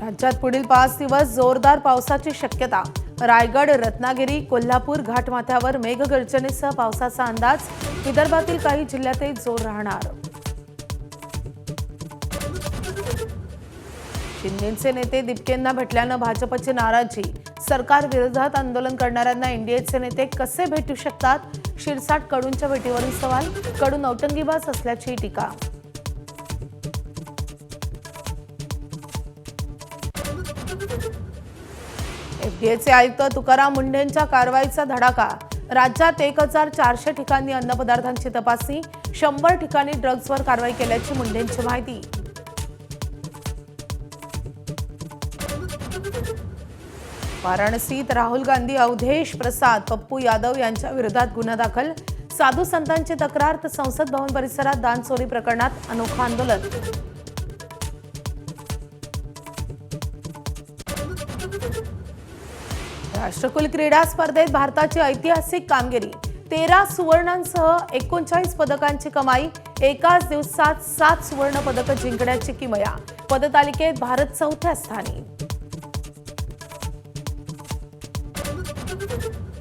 राज्यात पुढील 5 दिवस जोरदार पावसाची शक्यता। रायगड, रत्नागिरी, कोल्हापूर घाटमाथ्यावर मेघगर्जनेसह पावसाचा अंदाज। विदर्भातील काही जिल्ह्यातही जोर राहणार। शिंदेचे नेते दिपकेंना भेटल्यानं भाजपची नाराजी। सरकार विरोधात आंदोलन करणाऱ्यांना एनडीएचे नेते कसे भेटू शकतात? शिरसाट कडूंच्या भेटीवरून सवाल। कडू नौटंकीबाज असल्याची टीका। एफडीएचे आयुक्त तुकाराम मुंढेंच्या कारवाईचा धडाका। राज्यात 1400 ठिकाणी अन्नपदार्थांची तपासणी, 100 ठिकाणी ड्रग्जवर कारवाई केल्याची मुंढेंची माहिती। वाराणसीत राहुल गांधी, अवधेश प्रसाद, पप्पू यादव यांच्या विरोधात गुन्हा दाखल। साधू संतांची तक्रार तर संसद भवन परिसरात दान चोरी प्रकरणात अनोखं आंदोलन। राष्ट्रकुल क्रीडा स्पर्धेत भारताची ऐतिहासिक कामगिरी। 13 सुवर्णांसह 39 पदकांची कमाई। एकाच दिवसात 7 सुवर्ण पदकं जिंकण्याची किमया। पदतालिकेत भारत 4थ्या स्थानी।